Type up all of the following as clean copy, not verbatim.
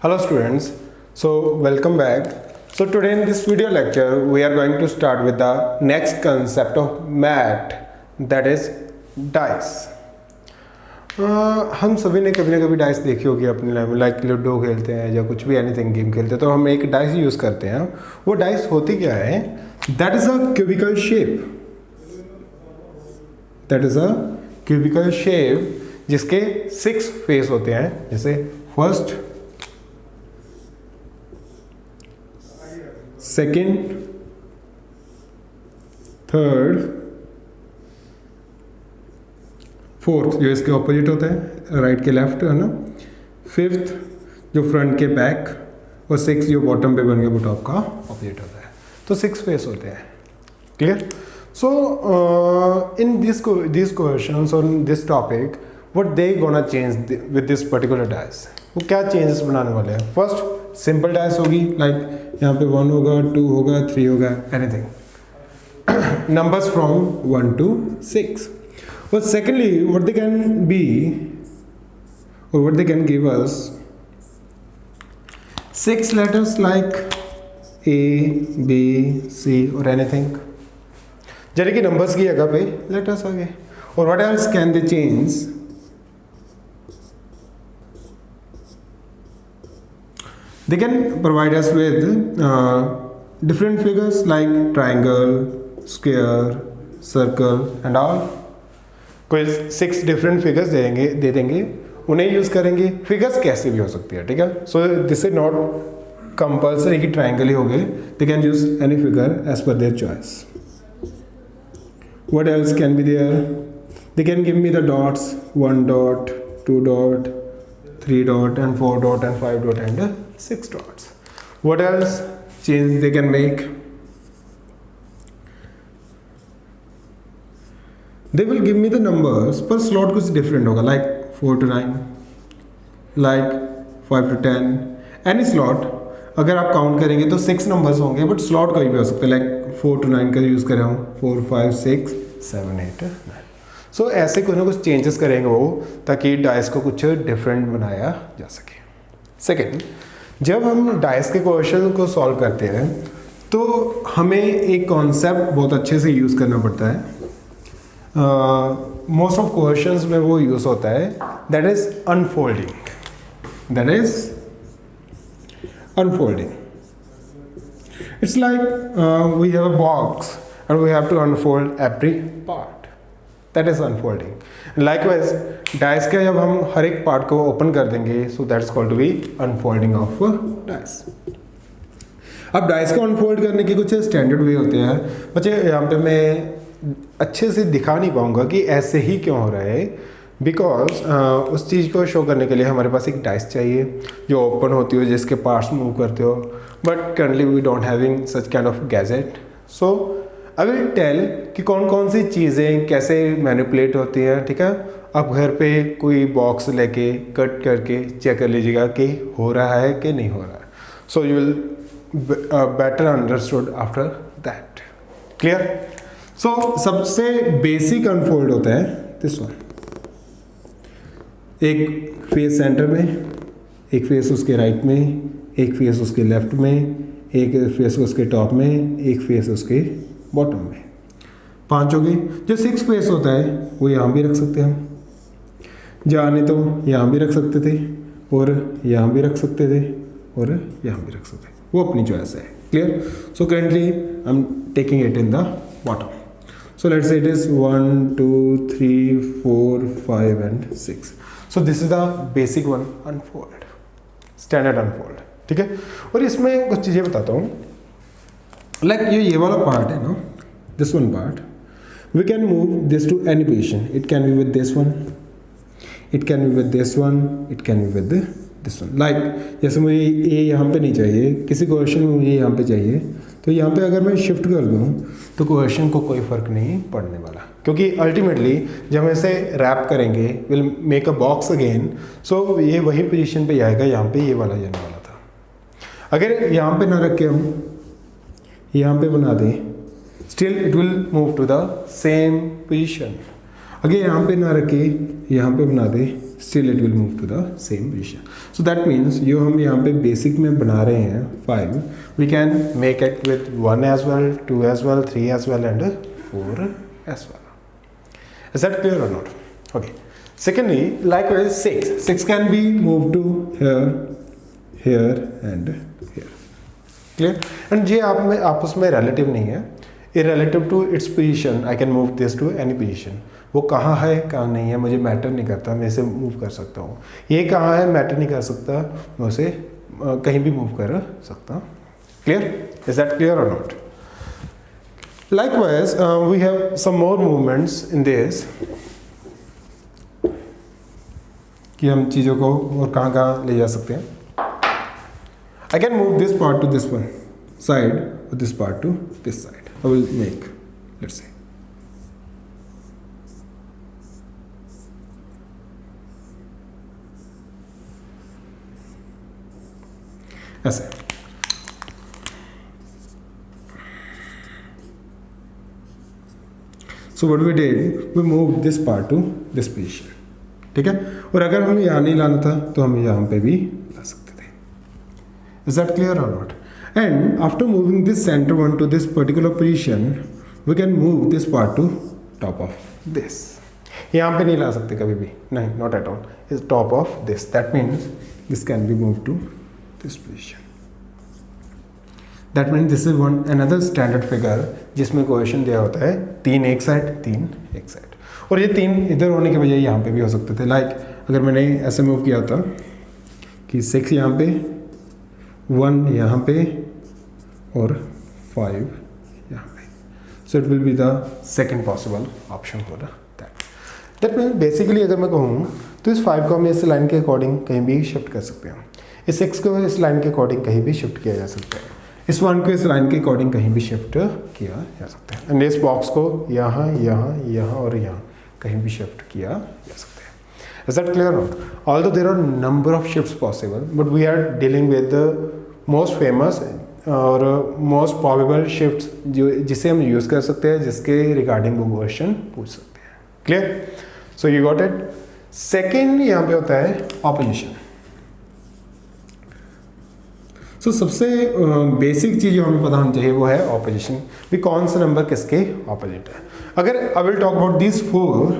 Hello students, so welcome back. So today in this video lecture we are going to start with the next concept of math, that is dice. हम सभी ने कभी ना कभी dice देखी होगी अपने लाइफ में, लाइक लूडो खेलते हैं या कुछ भी एनीथिंग गेम खेलते हैं तो हम एक डाइस यूज़ करते हैं. वो डाइस होती क्या है? That is a cubical shape. That is a cubical shape जिसके 6 फेस होते हैं. जैसे फर्स्ट, सेकेंड, थर्ड, फोर्थ जो इसके ऑपोजिट होता है, राइट के लेफ्ट है ना, फिफ्थ जो फ्रंट के बैक, और 6 जो बॉटम पे बन गया वो टॉप का ऑपोजिट होता है. तो 6 फेस होते हैं. Clear? So in this questions on this topic what they gonna change with this particular dice. वो क्या चेंजेस बनाने वाले हैं? फर्स्ट सिंपल डाइस होगी, लाइक यहाँ पे 1 होगा, 2 होगा, 3 होगा, anything numbers from 1 to 6. But secondly, what they can be or what they can give us 6 letters like A, B, C or anything. जैसे कि नंबर्स की जगह पे लेटर्स आ गए. और what else can they change? They can provide us with different figures like triangle, square, circle and all. कोई 6 different figures दे देंगे, उन्हें यूज़ करेंगे. फिगर्स कैसे भी हो सकती है, ठीक है. So this is not compulsory कि ट्राइंगल ही हो गए. They can use any figure as per their choice. What else can be there? They can give me the dots, 1 dot, 2 dot, 3 dot and 4 dot and 5 dot and 6 dots. What else change they can make? They will give me the numbers पर slot कुछ different होगा, like 4 to 9, like 5 to 10. Any slot अगर आप count करेंगे तो 6 numbers होंगे, but slot कोई भी हो सकता है. लाइक 4 to 9 का यूज़ कर रहा हूँ, 4, 5, 6, 7, 8, 9. सो ऐसे कुछ ना कुछ चेंजेस करेंगे वो, ताकि डाइस को कुछ डिफरेंट बनाया जा सके. सेकेंड, जब हम डाइस के क्वेश्चन को सॉल्व करते हैं तो हमें एक कॉन्सेप्ट बहुत अच्छे से यूज़ करना पड़ता है. मोस्ट ऑफ क्वेश्चंस में वो यूज़ होता है, that is unfolding. That is unfolding. It's like we have a box and we have to unfold every part. That is unfolding. Likewise dice के जब हम हर एक पार्ट को ओपन कर देंगे, so that is called to be unfolding of dice. अब dice को unfold करने के कुछ स्टैंडर्ड वे होते हैं. बच्चे यहाँ पे मैं अच्छे से दिखा नहीं पाऊँगा कि ऐसे ही क्यों हो रहा है, बिकॉज उस चीज़ को शो करने के लिए हमारे पास एक डाइस चाहिए जो ओपन होती हो, जिसके पार्ट्स मूव करते हो. But currently we don't having such kind of gadget. So I will tell कि कौन कौन सी चीज़ें कैसे मैनिपुलेट होती हैं. ठीक है, आप घर पे कोई बॉक्स लेके कट करके चेक कर लीजिएगा कि हो रहा है कि नहीं हो रहा है. So you will better understood after that. Clear? So सबसे बेसिक अनफोल्ड होता है दिस वन. एक फेस सेंटर में, एक फेस उसके राइट में, एक फेस उसके लेफ्ट में, एक फेस उसके टॉप में, एक फेस उसके बॉटम में. 5 हो गए. जो 6 फेस होता है वो यहाँ भी रख सकते हैं हम, जाने तो यहाँ भी रख सकते थे, और यहाँ भी रख सकते थे, और यहाँ भी रख सकते थे. वो अपनी चॉइस है. Clear? So currently I am taking it in the bottom. So let's say it is 1, 2, 3, 4, 5 and 6. So this is the basic one, unfold, standard unfold. ठीक है. और इसमें कुछ चीज़ें बताता हूँ. Like ये वाला पार्ट है ना, this one part, we can move this to any position. It can be with this one, it can be with this one, it can be with this one. Like जैसे मुझे ये यहाँ पे नहीं चाहिए, किसी क्वेश्चन में मुझे यहाँ पे चाहिए, तो यहाँ पे अगर मैं शिफ्ट कर दूँ तो क्वेश्चन को कोई फ़र्क नहीं पड़ने वाला, क्योंकि अल्टीमेटली जब हम इसे रैप करेंगे, will make a box again. So ये वही पोजीशन पे आएगा, यहाँ पे ये वाला जाने वाला था. अगर यहाँ पे ना रख के हम यहाँ पे बना दें, still it will move to the same position. अगर यहाँ पे ना रखे, यहाँ पे बना दे, still it will move to the same position. So that means जो हम यहाँ पे बेसिक में बना रहे हैं 5, we can make it with 1 as well, 2 as well, 3 as well and 4 as well. Is that clear or not? Okay. Secondly, likewise 6 can be moved to here, here and here. Clear? And ये आप में आपस में relative नहीं है. Irrelative to its position, I can move this to any position. वो कहाँ है कहाँ नहीं है मुझे मैटर नहीं करता, मैं इसे मूव कर सकता हूँ. ये कहाँ है मैटर नहीं कर सकता, मैं उसे कहीं भी मूव कर सकता हूँ. Clear? Is that clear or not? Likewise, we have some more movements in this, कि हम चीज़ों को और कहाँ ले जा सकते हैं. I can move this part to this one side or this part to this side. I will make, let's say, ऐसे. So what we did, we moved this part to this position. ठीक है. और अगर हमें यहाँ नहीं लाना था तो हम यहाँ पे भी ला सकते थे. Is that clear or not? And after moving this center one to this particular position, we can move this part to top of this. यहाँ पे नहीं ला सकते कभी भी, नहीं, not at all. It's top of this. That means this can be moved to this position. That means this is one another standard figure जिसमें coefficient दिया होता है 3 एक साइड 3 एक साइड, और ये 3 इधर होने के बजाय यहाँ पे भी हो सकते थे. लाइक अगर मैंने ऐसे मूव किया होता कि 6 यहाँ पे, 1 यहाँ पे और 5 यहाँ पे, so it will be the second possible option for that. That means basically अगर मैं कहूँ तो इस 5 को हम इस लाइन के अकॉर्डिंग कहीं भी शिफ्ट कर सकते हैं, इस 6 को इस लाइन के अकॉर्डिंग कहीं भी शिफ्ट किया जा सकता है, इस 1 को इस लाइन के अकॉर्डिंग कहीं भी शिफ्ट किया जा सकता है, एंड इस बॉक्स को यहाँ यहाँ यहाँ और यहाँ कहीं भी शिफ्ट किया जा सकता है. Is that clear or not? Although there are number of shifts possible, but we are dealing with the most famous और मोस्ट प्रोबेबल शिफ्ट्स जो जिसे हम यूज़ कर सकते हैं, जिसके रिगार्डिंग वो क्वेश्चन पूछ सकते हैं. Clear? So you got it. Second यहाँ पे होता है ऑपोजिशन. सो सबसे बेसिक चीज़ जो हमें पता होनी चाहिए वो है ऑपोजिशन, भी कौन सा नंबर किसके ऑपोजिट है. अगर I will talk about this 4,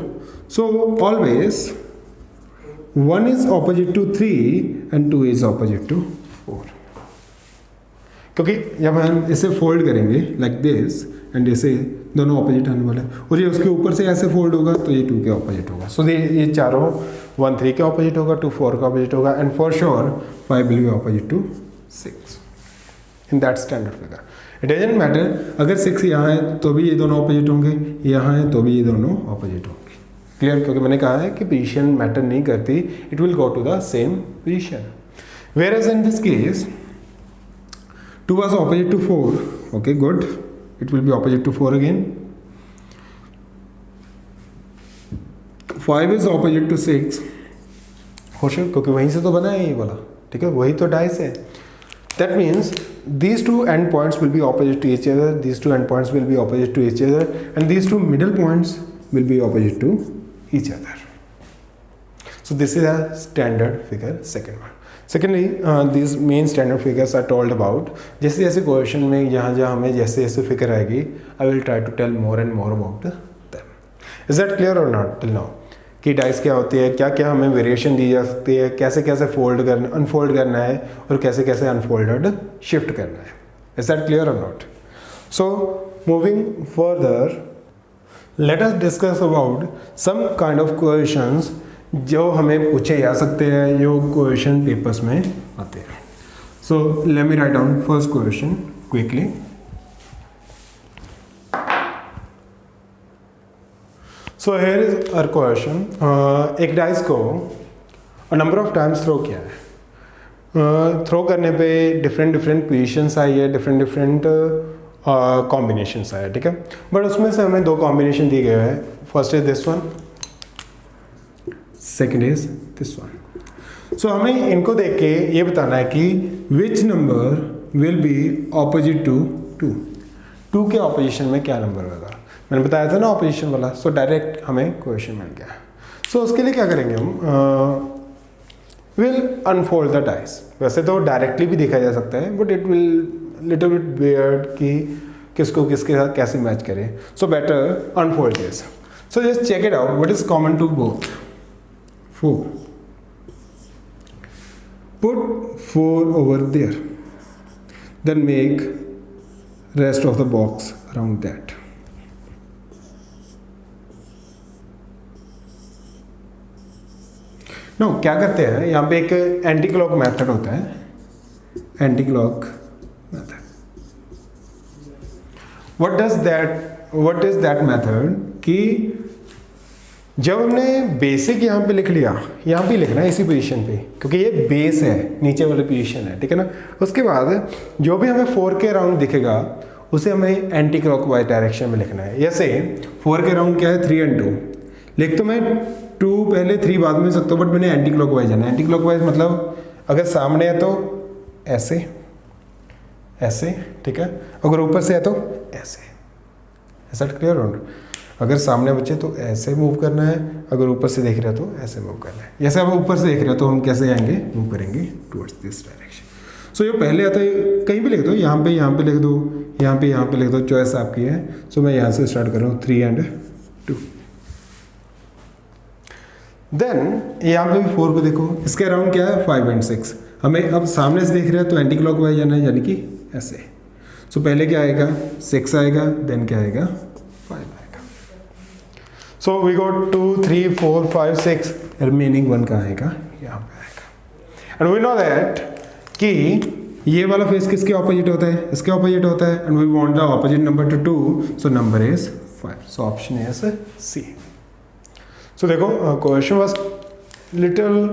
so always 1 is opposite to 3 and 2 is opposite to 4, क्योंकि जब हम इसे फोल्ड करेंगे लाइक दिस एंड ऐसे दोनों ऑपोजिट आने वाले हैं, और ये उसके ऊपर से ऐसे फोल्ड होगा तो ये 2 के ऑपोजिट होगा. सो ये चारों 1 3 के ऑपोजिट होगा, 2 4 के ऑपोजिट होगा, and for sure 5 will be opposite to 6 in that standard figure. It doesn't matter अगर 6 यहाँ है तो भी ये दोनों ऑपोजिट होंगे, यहाँ है तो भी ये दोनों ऑपोजिट होंगे. क्लियर? क्योंकि मैंने कहा है कि पोजीशन मैटर नहीं करती, it will go to the same position. Whereas in this case 2 was opposite to 4. Okay, good. It will be opposite to 4 again. 5 is opposite to 6. For sure, क्योंकि वहीं से तो बना है ये वाला. ठीक है, वही तो डाइस है. That means these two end points will be opposite to each other. These two end points will be opposite to each other, and these two middle points will be opposite to each other. So this is a standard figure. Second one. Secondly, these main standard figures are told about. जैसे जैसे question में जहाँ जहाँ हमें जैसे जैसे figure आएगी, I will try to tell more and more about them. Is that clear or not till now? कि डाइस क्या होती है, क्या क्या हमें वेरिएशन दी जा सकती है, कैसे कैसे फोल्ड करना अनफोल्ड करना है, और कैसे कैसे अनफोल्डेड शिफ्ट करना है. Is that clear or not? So moving further, let us discuss about some kind of questions जो हमें पूछे जा सकते हैं, जो क्वेश्चन पेपर्स में आते हैं. So let me write down first question quickly. So here is our question. एक डाइस को नंबर ऑफ टाइम्स थ्रो किया है. थ्रो करने पे डिफरेंट डिफरेंट पोजीशंस आई है, डिफरेंट डिफरेंट कॉम्बिनेशंस आए. ठीक है, बट उसमें से हमें 2 कॉम्बिनेशन दिए गए हैं. First is this one, second is this one. So हमें इनको देख के ये बताना है कि which number will be opposite to 2. 2 के ऑपोजिशन में क्या नंबर होगा. मैंने बताया था ना ऑपोजिशन वाला, सो डायरेक्ट हमें क्वेश्चन मिल गया। सो उसके लिए क्या करेंगे हम, विल अनफोल्ड द डाइस। वैसे तो डायरेक्टली भी देखा जा सकता है, but it will little bit weird कि किसको किसके साथ कैसे मैच करें, so better unfold this. So just check it out, what is common to both? 4. Put 4 over there, then make rest of the box around that. Now क्या करते हैं, यहाँ पे एक एंटी क्लॉक मेथड होता है, anti clock method. what is that method कि जब हमने बेसिक यहाँ पे लिख लिया, यहाँ पे लिखना है इसी पोजीशन पे, क्योंकि ये बेस है, नीचे वाली पोजीशन है, ठीक है ना। उसके बाद जो भी हमें 4 के अराउंड दिखेगा उसे हमें एंटी क्लॉकवाइज डायरेक्शन में लिखना है। जैसे 4 के अराउंड क्या है, 3 and 2, लिख तो मैं 2 पहले 3 बाद में सकता हूँ, बट मैंने एंटी क्लॉकवाइज जाना है। एंटी क्लॉकवाइज मतलब अगर सामने है तो ऐसे ऐसे, ठीक है, अगर ऊपर से है तो ऐसे। ऐसा क्लियर हो? अगर सामने बचे तो ऐसे मूव करना है, अगर ऊपर से देख रहे हो तो ऐसे मूव करना है। जैसे अब ऊपर से देख रहे हो तो हम कैसे आएंगे, मूव करेंगे टुवर्ड्स दिस डायरेक्शन। सो ये पहले आता है, कहीं भी लिख दो, यहाँ पे लिख दो, यहाँ पे लिख दो, चॉइस आपकी है। सो मैं यहाँ से स्टार्ट कर रहा हूँ 3 and 2। देन यहाँ पे भी 4 को देखो, इसके अराउंड क्या है 5 and 6। हमें अब सामने से देख रहे हैं तो एंटी क्लॉकवाइज जाना है, यानी कि ऐसे। सो पहले क्या आएगा, 6 आएगा, देन क्या आएगा, 5 आएगा। सो वी गॉट 2 3 4 5 6, रिमेनिंग 1 कहाँ आएगा, यहाँ पे आएगा। एंड वी नो दैट कि ये वाला फेस किसके ऑपोजिट होता है, इसके ऑपोजिट होता है, and we want the opposite number to 2, so number is 5। So option is C. So देखो question was little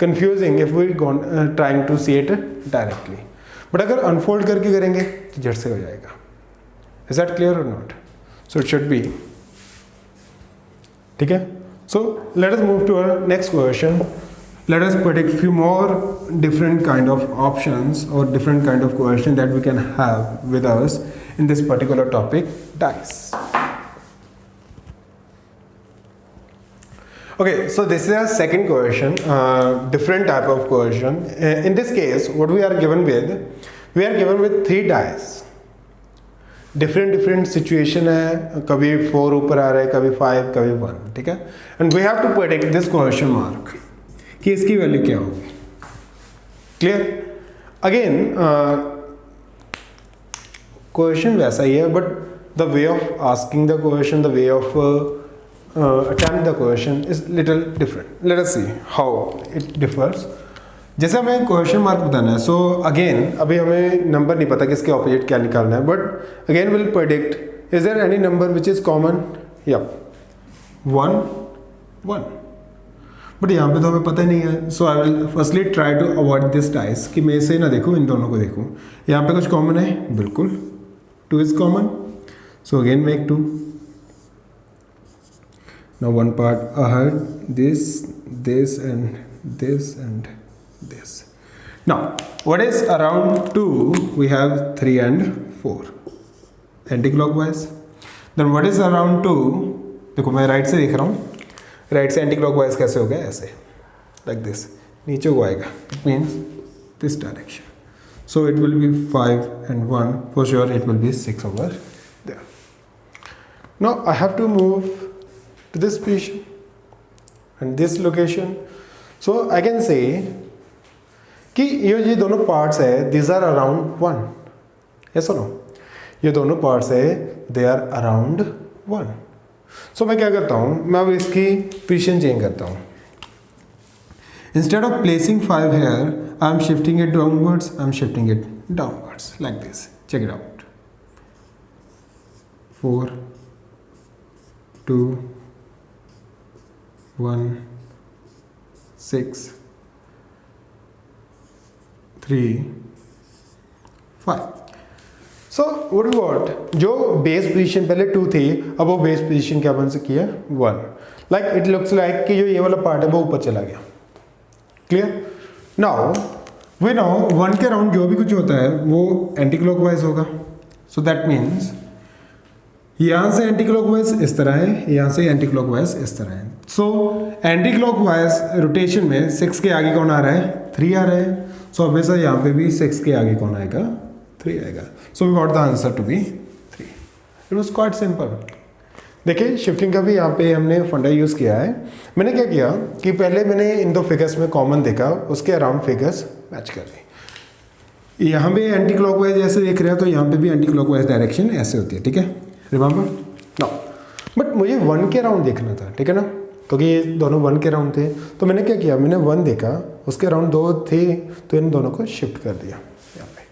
confusing if we trying to see it directly, but अगर अनफोल्ड करके करेंगे तो झट से हो जाएगा। Is that clear or not? So it should be, ठीक है। So let us move to our next question. Let us predict few more different kind of options or different kind of question that we can have with us in this particular topic, dice. Okay, so this is a second question, different type of question. In this case, what we are given with 3 dice. Different situation है, कभी 4 ऊपर आ रहा है, कभी 5, कभी 1, ठीक है। And we have to predict this question mark कि इसकी वैल्यू क्या होगी। क्लियर? अगेन क्वेश्चन वैसा ही है, but the way of asking the question, the way of attempt the question is little different. Late us see how it differs. जैसे हमें question mark बताना है, सो अगेन अभी हमें नंबर नहीं पता किसके ऑपोजिट क्या निकालना है, but again will predict is there any number which is common, या 1 1, बट यहाँ पे तो हमें पता ही नहीं है। So I will firstly try to avoid this dice कि मैं इसे ना देखूँ, इन दोनों को देखूँ। यहाँ पे कुछ कॉमन है, बिल्कुल 2 is common, so again make 2। Now 1 part ahead, this and this. Now what is around 2? We have 3 and 4 anti-clockwise. Then what is around 2? देखो मैं राइट से देख रहा हूँ, राइट से एंटी क्लॉकवाइज कैसे हो गया, ऐसे लाइक दिस, नीचे को आएगा, it means this direction. So it will B 5 and 1, for sure it will be 6 over there. Now I have to move to this position and this location. So I can say कि ये दोनों parts है, this are around 1, yes or no? ये दोनों parts है, they are around 1। सो मैं क्या करता हूँ, मैं अब इसकी पोजीशन चेंज करता हूँ। Instead of placing 5 here, I am shifting it downwards, like this. Check it out. 4 2 1 6 3 5। So what we got, जो बेस पोजीशन पहले 2 थी, अब वो बेस पोजीशन क्या बन सकती है, 1। लाइक इट लुक्स लाइक कि जो ये वाला पार्ट है वो ऊपर चला गया। क्लियर? नाउ वी नो 1 के अराउंड जो भी कुछ होता है वो एंटी क्लॉकवाइज होगा। सो दैट मीन्स यहाँ से एंटी क्लॉकवाइज इस तरह है, यहाँ से एंटी क्लॉकवाइज इस तरह है। सो एंटी क्लॉकवाइज रोटेशन में 6 के आगे कौन आ रहा है, 3 आ रहा है। सो हमेशा यहाँ पे भी 6 के आगे कौन आएगा, 3 आएगा। So we got the answer to be 3। It was quite simple. देखिए शिफ्टिंग का भी यहाँ पे हमने फंडा यूज़ किया है। मैंने क्या किया कि पहले मैंने इन दो फिगर्स में कॉमन देखा, उसके अराउंड फिगर्स मैच कर दी। यहाँ पे एंटी क्लॉकवाइज ऐसे देख रहे हो तो यहाँ पे भी एंटी क्लॉकवाइज डायरेक्शन ऐसे होती है, ठीक है, रिमेंबर नो। बट मुझे 1 के अराउंड देखना था, ठीक है ना, क्योंकि ये दोनों 1 के अराउंड थे। तो मैंने क्या किया, मैंने 1 देखा, उसके अराउंड 2 थे तो इन दोनों को शिफ्ट कर दिया यहाँ पे।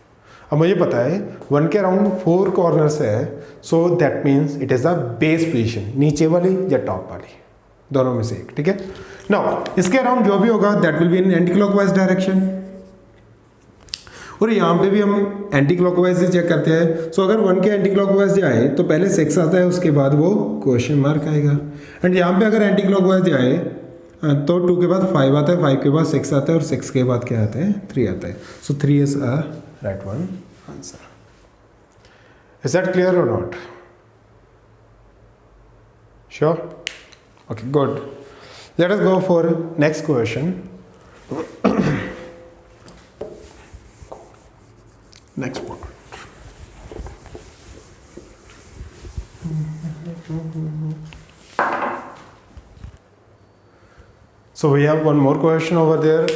अब मुझे पता है 1 के अराउंड 4 कॉर्नर्स है, सो that means it is the base position, नीचे वाली या टॉप वाली, दोनों में से एक, ठीक है। नाउ इसके अराउंड जो भी होगा that will be in anti clockwise direction. और यहाँ पे भी हम एंटी क्लॉकवाइज से चेक करते हैं। सो अगर 1 के एंटी क्लॉकवाइज जाए तो पहले 6 आता है, उसके बाद वो क्वेश्चन मार्क आएगा। एंड यहाँ पे अगर एंटी क्लॉकवाइज जाए तो 2 के बाद 5 आता है, 5 के बाद 6 आता है और 6 के बाद क्या आता है, 3 आता है। So 3 is a right one answer. Is that clear or not? Sure? Okay, good. Let us go for next question. Next one. So we have one more question over there,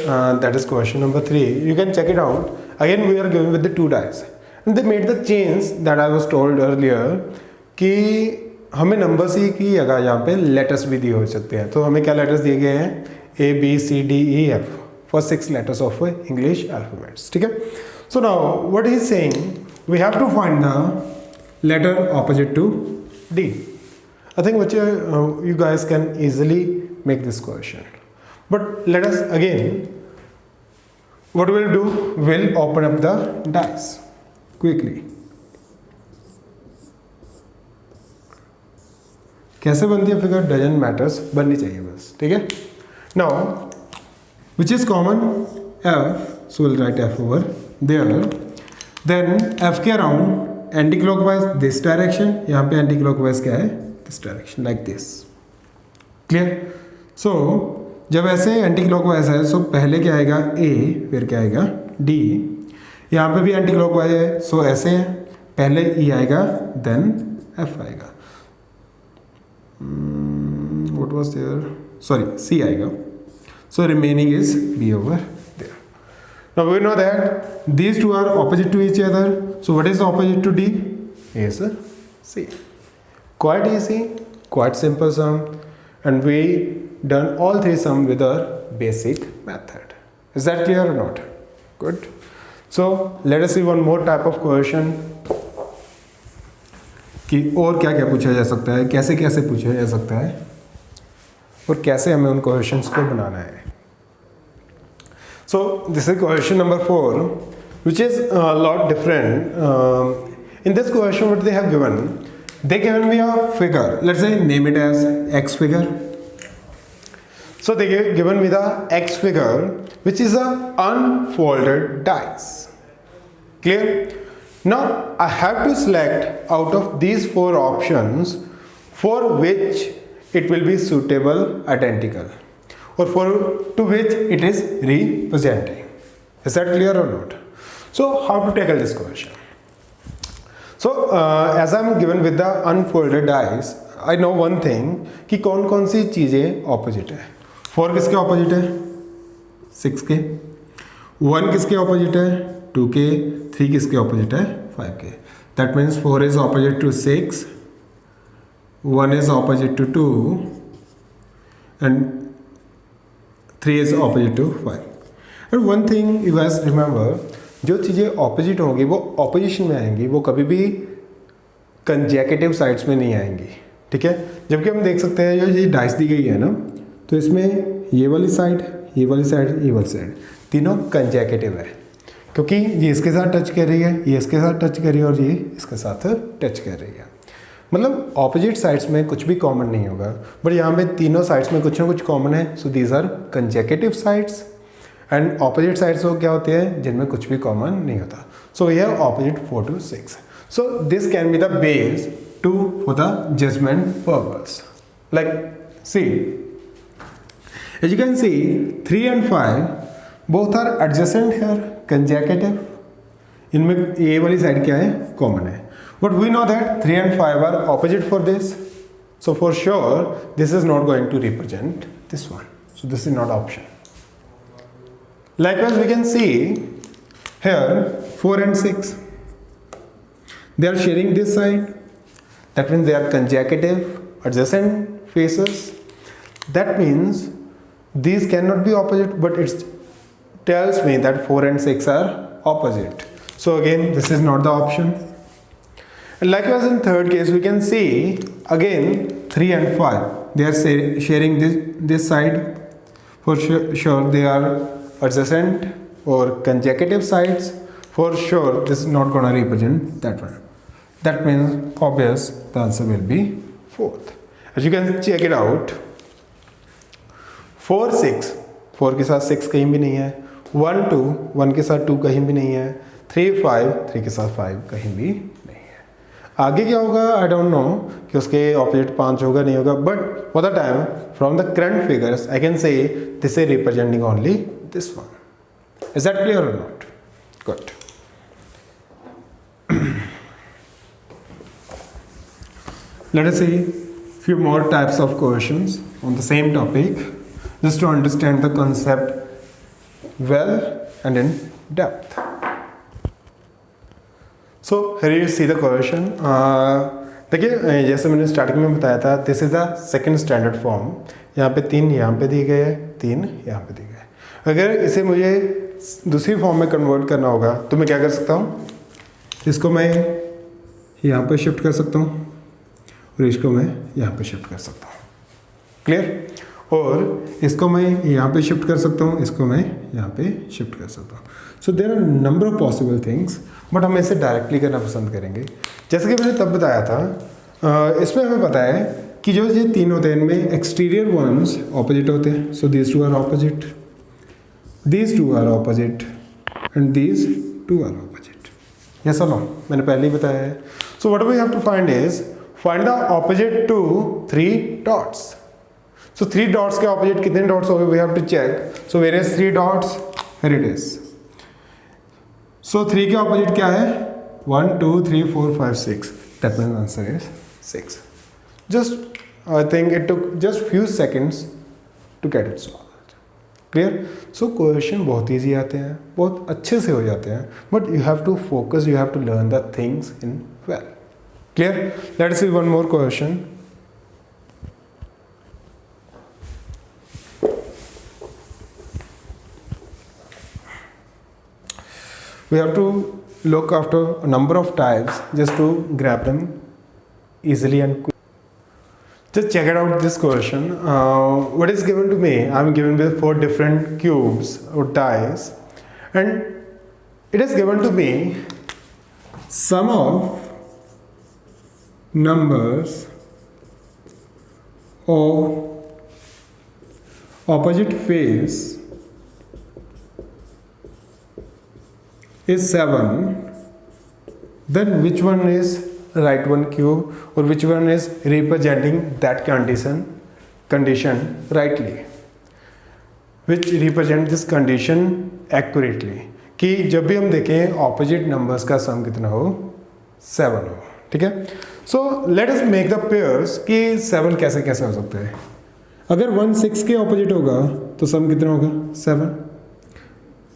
that is question number 3. You can check it out. Again we are given with the 2 dice and they made the change that I was told earlier कि हमें numbers ही की जगह यहाँ पे letters भी दिए हो सकते हैं। तो हमें क्या लेटर्स दिए गए हैं, ABCDEF for 6 letters of English alphabets, ठीक है। So now what he is saying, we have to find the letter opposite to D. I think which you guys can easily make this question. But let us again, what we'll do, we'll open up the dice quickly. कैसे बनती है figure doesn't matters, बननी चाहिए बस, ठीक है। Now which is common, F, so we'll write F over there. Then F के around anti clockwise this direction, यहाँ पे एंटी क्लॉकवाइज क्या है, this direction, like this, clear. So जब ऐसे एंटी क्लॉकवाइज है, सो पहले क्या आएगा A, फिर क्या आएगा D। यहाँ पे भी एंटी क्लॉकवाइज है, सो ऐसे है, पहले E आएगा देन F आएगा, what was there, sorry C आएगा। So remaining is B over there. Now we know that these two are opposite to each other. So what is opposite to D? Is C. Quite easy, quite simple sum, and we done all 3 sum with our basic method. Is that clear or not? Good. So let us see one more type of question. कि और क्या क्या पूछा जा सकता है, कैसे कैसे पूछा जा सकता है और कैसे हमें उन क्वेश्चंस को बनाना है। So this is question number 4, which is a lot different. In this question, what they have given? They given me a figure. Let's say name it as X figure. So they given me the X figure, which is a unfolded dice. Clear? Now I have to select out of these 4 options for which it will be suitable identical, or for to which it is representing. Is that clear or not? So how to tackle this question? So as I am given with the unfolded dice, I know one thing कि कौन कौन सी चीज़ें opposite है। 4 किसके opposite है, 6 के। 1 किसके opposite है, 2 के। 3 किसके opposite है, 5 के। That means 4 is opposite to 6, 1 is opposite to 2, and 3 is opposite to 5. And one thing you guys remember, जो चीज़ें opposite होंगी वो opposition में आएंगी, वो कभी भी consecutive sides में नहीं आएंगी, ठीक है। जबकि हम देख सकते हैं ये डाइस दी गई है ना, तो इसमें ये वाली साइड, ये वाली साइड, ये वाली साइड, तीनों consecutive है, क्योंकि ये इसके साथ टच कर रही है, ये इसके साथ टच कर रही है और ये इसके साथ टच कर रही है। मतलब ऑपोजिट साइड्स में कुछ भी कॉमन नहीं होगा, बट यहाँ पे तीनों साइड्स में कुछ ना कुछ कॉमन है। So these are consecutive sides, and opposite sides वो क्या होते हैं जिनमें कुछ भी कॉमन नहीं होता। So we have opposite 4 to 6. So this can be the base 2 for the judgment purpose. Like, see, as you can see, 3 and 5 both are adjacent here, consecutive. इनमें ये वाली साइड क्या है, कॉमन है. But we know that 3 and 5 are opposite for this. So for sure, this is not going to represent this one. So this is not option. Likewise, we can see here 4 and 6. They are sharing this side. That means they are consecutive, adjacent faces. That means these cannot be opposite, but it tells me that 4 and 6 are opposite. So again, this is not the option. And likewise, in third case, we can see again 3 and 5. They are sharing this side. For sure, they are adjacent or consecutive sides. For sure, this is not going to represent that one. That means obvious the answer will be fourth. As you can check it out, 4 6, 4 के साथ 6 कहीं भी नहीं है. 1 2, 1 के साथ 2 कहीं भी नहीं है. 3 5, 3 के साथ 5 कहीं भी नहीं है. आगे क्या होगा, आई डोंट नो कि उसके ऑपोजिट 5 होगा नहीं होगा, but for the time from the current figures I can say this is representing only this one. Is that clear or not? Good. Let us see few more types of questions on the same topic, just to understand the concept well and in depth. So here you see the question. देखिए, जैसे मैंने starting में बताया था, this is the second standard form. यहाँ पे 3 यहाँ पे दिए गए, 3 यहाँ पे दिए गए. अगर इसे मुझे दूसरी फॉर्म में कन्वर्ट करना होगा तो मैं क्या कर सकता हूँ, इसको मैं यहाँ पे शिफ्ट कर सकता हूँ और इसको मैं यहाँ पे शिफ्ट कर सकता हूँ. क्लियर? और इसको मैं यहाँ पे शिफ्ट कर सकता हूँ, इसको मैं यहाँ पे शिफ्ट कर सकता हूँ. So there are number of possible things, but हम इसे डायरेक्टली करना पसंद करेंगे. जैसे कि मैंने तब बताया था, इसमें हमें पता है कि जो ये 3 होते हैं इनमें एक्सटीरियर वंस ऑपोजिट होते हैं. So these 2 are opposite, these 2 are opposite and these 2 are opposite. Yes or no? मैंने पहले ही बताया है. So what we have to find is find the opposite to 3 dots. So 3 dots के opposite कितने dots हो गए, we have to check. So where is 3 dots, here it is. So 3 के ऑपोजिट क्या है, 1 2 3 4 5 6. That means answer is 6. Just I think it took just few seconds to get it solved. Clear? So question बहुत easy आते हैं, बहुत अच्छे से हो जाते हैं, but you have to focus, you have to learn the things in well. Clear? Let's see one more question. We have to look after a number of types just to grab them easily and quick. Just check it out this question. What is given to me? I'm given with 4 different cubes or dice, and it is given to me sum of numbers of opposite face is 7, then which one is right one cube or which one is representing that condition rightly, which represent this condition accurately, कि जब भी हम देखें opposite numbers का सम कितना हो, 7 हो. ठीक है? So let us make the pairs कि 7 कैसे कैसे हो सकते हैं. अगर 1 6 के ऑपोजिट होगा तो सम कितना होगा, 7.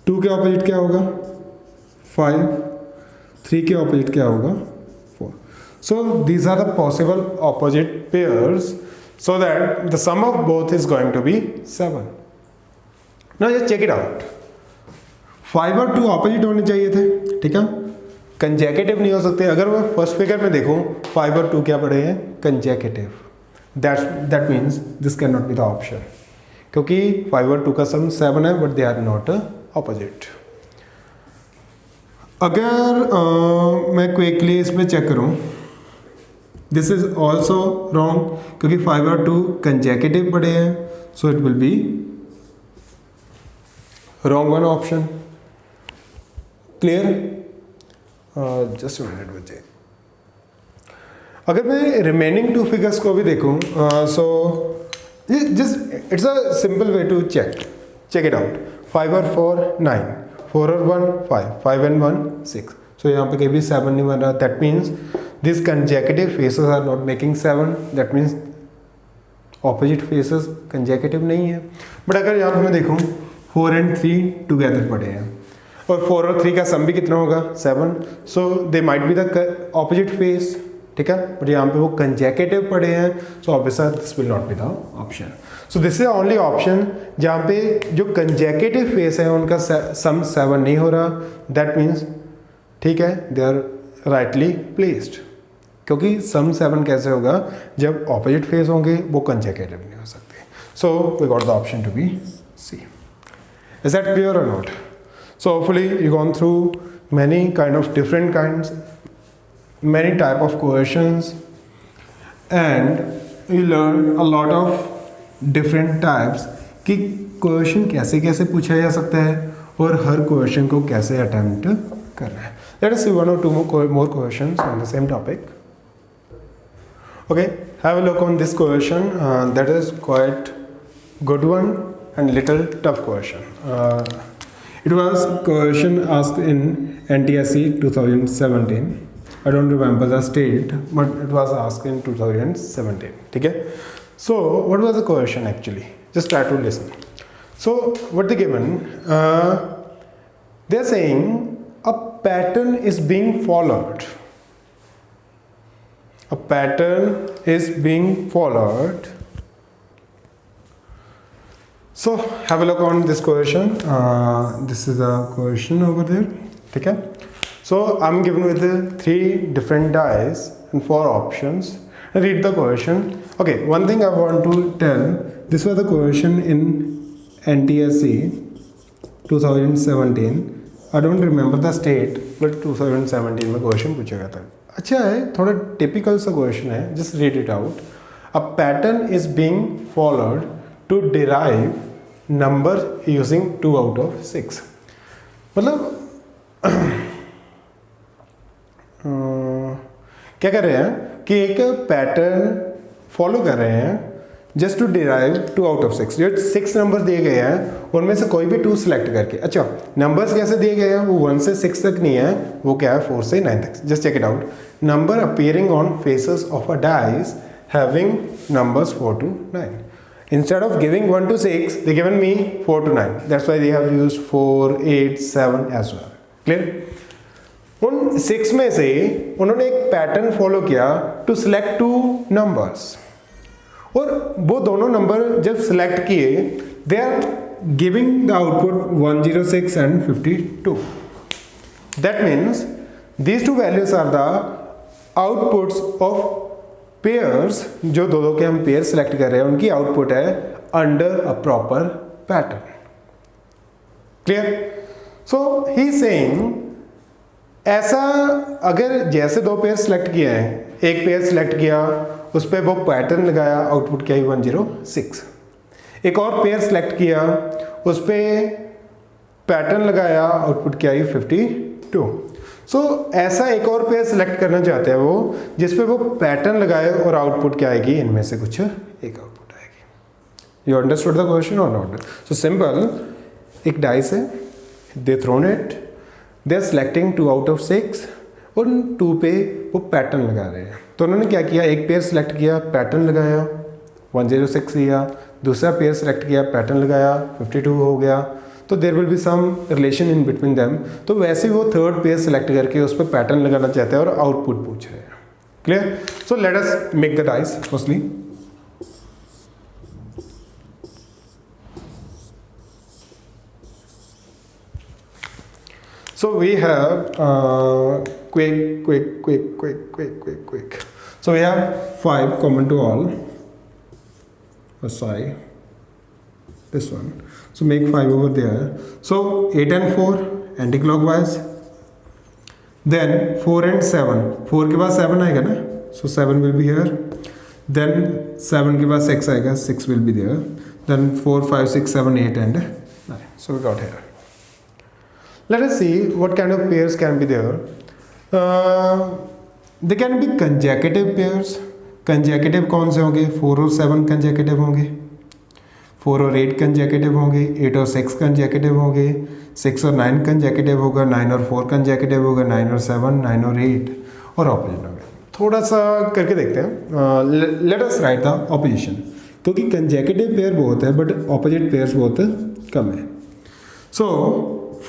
2 के ऑपोजिट क्या होगा, 5. 3 के ऑपोजिट क्या होगा, 4. So these are the possible opposite pairs, so that the sum of both is going to be 7. Now just check it out. 5 और 2 ऑपोजिट होने चाहिए थे. ठीक है? कंजेकेटिव नहीं हो सकते. अगर मैं फर्स्ट फिगर में देखूं 5 और 2 क्या पड़े हैं, consecutive. That means this can not be the option, क्योंकि 5 और 2 का सम 7 है, but they are not opposite. अगर मैं क्विकली इसमें चेक करूं, दिस इज ऑल्सो रॉन्ग, क्योंकि 5 और 2 कंजेकेटिव पड़े हैं. So it will be wrong one option. Clear? Just a minute बच्चे. अगर मैं रिमेनिंग 2 फिगर्स को भी देखूं, so just it's a simple way to check it out. 5 और 4 9, 4 और 1 5, 5 and 1 6. सो यहाँ पे कहीं भी 7 नहीं बन रहा. That means this consecutive faces are not making 7. That means opposite faces consecutive नहीं है. बट अगर यहाँ पे मैं देखूँ 4 and 3 टुगेदर पड़े हैं और 4 और 3 का सम भी कितना होगा 7. So they might be the opposite face. ठीक है, बट यहाँ पे वो कंजेकेटिव पड़े हैं. So obviously this will not be the option. So this is only option जहाँ पे जो कंजेकेटिव फेस है उनका सम 7 नहीं हो रहा. दैट मीन्स ठीक है, दे आर राइटली प्लेस्ड. क्योंकि सम 7 कैसे होगा जब ऑपोजिट फेस होंगे, वो कंजेकेटिव नहीं हो सकते. So we got the option to be C. Is that clear or not? So hopefully you gone through many kind of different kinds, many type of questions, and you learn a lot of different types कि question कैसे कैसे पूछा जा सकता है और हर question को कैसे अटेम्प्ट करना है. Let us see 1 or 2 more questions on the same topic. Okay, have a look on this question. That is quite good one and little tough question. It was question asked in NTSE 2017. I don't remember the state, but it was asked in 2017. ठीक है. So what was the question actually? Just try to listen. So what they given? They are saying a pattern is being followed. A pattern is being followed. So have a look on this question. This is a question over there. ठीक है. So I'm given with the 3 different dice and 4 options. Read the question. Okay, one thing I want to tell. This was the question in NTSE 2017. I don't remember the state, but 2017 में question पूछा गया था. अच्छा है, थोड़ा typical सा question है. Just read it out. A pattern is being followed to derive number using 2 out of 6. मतलब क्या कर रहे हैं कि एक पैटर्न फॉलो कर रहे हैं just to derive 2 out of 6. जो 6 नंबर दिए गए हैं उनमें से कोई भी 2 सेलेक्ट करके. अच्छा, नंबर्स कैसे दिए गए हैं? वो 1 से 6 तक नहीं है, वो क्या है 4 से 9 तक. Just check it out. Number appearing on faces of a dice having numbers 4 to 9. Instead of giving 1 to 6, they given me 4 to 9. That's why they have used 4, 8, 7 as well. Clear? उन 6 में से उन्होंने एक पैटर्न फॉलो किया to select 2 numbers. और वो दोनों number जब सिलेक्ट किए, they are giving the output 106 and 52. That means these 2 values are the outputs of pairs. जो दो के हम पेयर सिलेक्ट कर रहे हैं उनकी आउटपुट है under a proper pattern. Clear? So he saying ऐसा अगर जैसे 2 पेयर सिलेक्ट किए हैं, एक पेयर सिलेक्ट किया, उस पर वो पैटर्न लगाया, आउटपुट क्या है 106. एक और पेयर सिलेक्ट किया, उस पर पैटर्न लगाया, आउटपुट क्या है 52. सो ऐसा एक और पेयर सिलेक्ट करना चाहते हैं वो जिस पे वो पैटर्न लगाए और आउटपुट क्या आएगी, इनमें से कुछ एक आउटपुट आएगी. You understood the question or not? So simple, एक डाइस है, they thrown it, they are selecting 2 out of 6 और 2 पे वो पैटर्न लगा रहे हैं. तो उन्होंने क्या किया, एक पेयर सिलेक्ट किया, पैटर्न लगाया, 106 लिया. दूसरा पेयर सिलेक्ट किया, पैटर्न लगाया, 52 हो गया. तो there will be some relation in between them. तो वैसे ही वो 3rd पेयर सिलेक्ट करके उस पर पैटर्न लगाना चाहते हैं और आउटपुट पूछ रहे हैं. Clear? So let us make the dice firstly. So we have quick. So we have 5 common to all. Sorry, this one. So make 5 over there. So 8 and 4 anti-clockwise. Then 4 and 7. 4 के बाद 7 आएगा ना? So 7 will be here. Then 7 के बाद 6 आएगा. 6 will be there. Then 4, 5, 6, 7, 8 and 9. So we got here. Let us see what kind of pairs can be there. They can be consecutive pairs. Consecutive कौन से होंगे? 4 और 7 कंजेकेटिव होंगे, 4 और 8 consecutive होंगे, 8 और 6 कंजेकेटिव होंगे, 6 और 9 कंजेकेटिव होगा, 9 और 4 कंजेकेटिव होगा, 9 और 7, 9 और 8 और ऑपोजिट होंगे। थोड़ा सा करके देखते हैं। Let us right the opposition, क्योंकि कंजेकेटिव पेयर बहुत है बट ऑपोजिट पेयर्स बहुत कम है। सो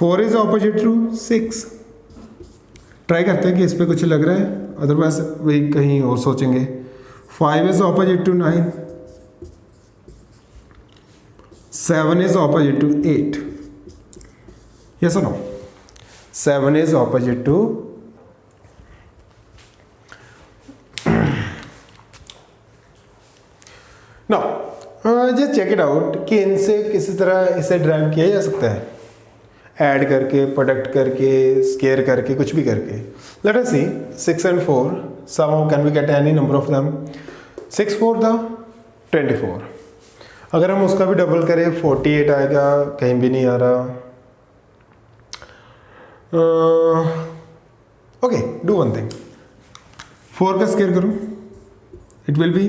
4 इज ऑपोजिट टू 6। ट्राई करते हैं कि इस पे कुछ लग रहा है, अदरवाइज वही कहीं और सोचेंगे। 5 is opposite to 9, 7 is opposite to 8. Yes or no? 7 is opposite to now just check it out कि इनसे किसी तरह इसे ड्राइव किया जा सकता है, ऐड करके, प्रोडक्ट करके, स्केयर करके, कुछ भी करके। Let us see 6 and 4 somehow can we get any number of them? 6 4 the 24। अगर हम उसका भी डबल करें 48 आएगा, कहीं भी नहीं आ रहा। ओके, डू वन थिंग, 4 का स्केयर करूँ, इट विल बी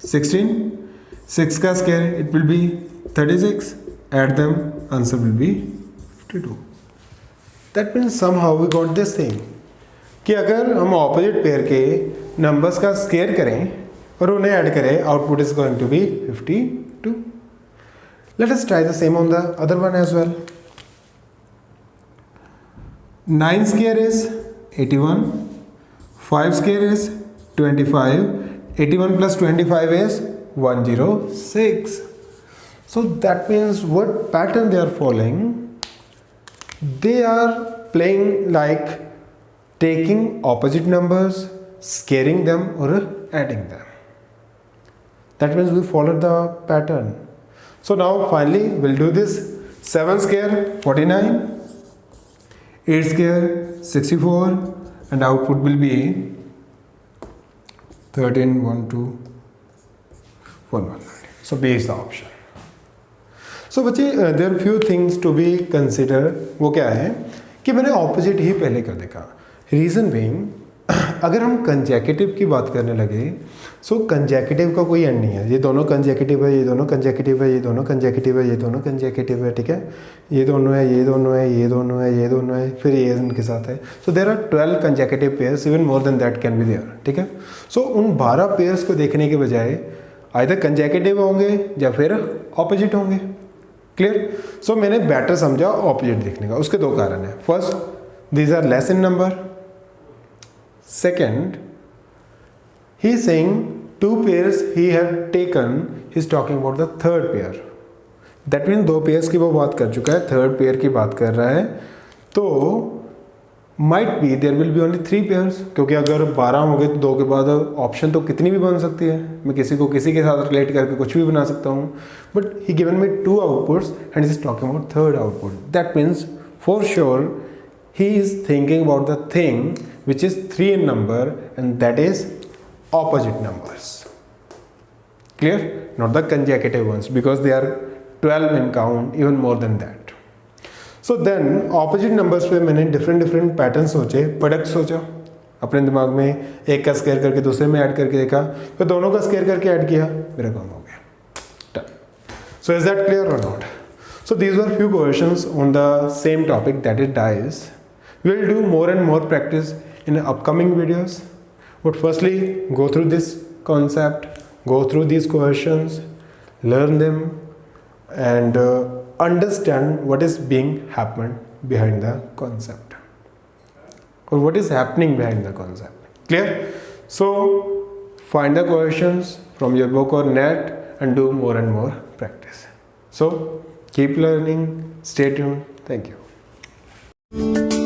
16, 6 का square it will be 36, add them, answer will be 52। That means somehow we got this thing कि अगर हम ऑपोजिट पेयर के नंबर्स का स्केयर करें और उन्हें ऐड करें, output is going to be 52। Let us try the same on the other one as well. 9 square is 81, 5 square is 25, 81 plus 25 is 106. So that means what pattern they are following? They are playing like taking opposite numbers, scaring them or adding them. That means we follow the pattern. So now finally we'll do this. 7 square 49, 8 square 64, and output will be 13 1 2 1 1। So B is the option. So बच्चे there are few things to be considered। वो क्या है कि मैंने opposite ही पहले कर देखा। Reason being अगर हम कंजेकेटिव की बात करने लगे, सो कंजेकेटिव का कोई एंड नहीं है। ये दोनों कंजेकेटिव है, ये दोनों कंजेकेटिव है, ये दोनों कंजेकेटिव है, ये दोनों कंजेकेटिव है, ठीक है। ये दोनों है, ये दोनों है, ये दोनों है, ये दोनों है, फिर ये इनके साथ है। So there are 12 consecutive pairs, even more than that can be there, ठीक है। सो उन 12 पेयर्स को देखने के बजाय आइदर कंजेकेटिव होंगे या फिर ऑपोजिट होंगे। क्लियर? सो मैंने बेटर समझा ऑपोजिट देखने का। उसके 2 कारण है। First, these are less in number. Second, he is saying 2 pairs he have taken, he is talking about the third pair. That means 2 pairs की वो बात कर चुका है, थर्ड पेयर की बात कर रहा है। तो might be there will be only 3 pairs, क्योंकि अगर 12 होंगे तो 2 के बाद ऑप्शन तो कितनी भी बन सकती है। मैं किसी को किसी के साथ रिलेट करके कुछ भी बना सकता हूँ। But he given me 2 outputs and he is talking about third output. That means for sure he is thinking about the thing which is 3 in number, and that is opposite numbers. Clear? Not the consecutive ones, because they are 12 in count, even more than that. So then opposite numbers पे मैंने different pattern सोचे, product सोचा अपने दिमाग में, एक का square करके दूसरे में ऐड करके देखा, फिर दोनों का स्केयर करके ऐड किया, मेरा काम हो गया। Done. So is that clear or not? So these were few questions on the same topic, that is dice. We'll do more and more practice in upcoming videos, but firstly go through this concept, go through these questions, learn them, and understand what is being happened behind the concept, or what is happening behind the concept. Clear? So find the questions from your book or net and do more and more practice. So keep learning, stay tuned. Thank you.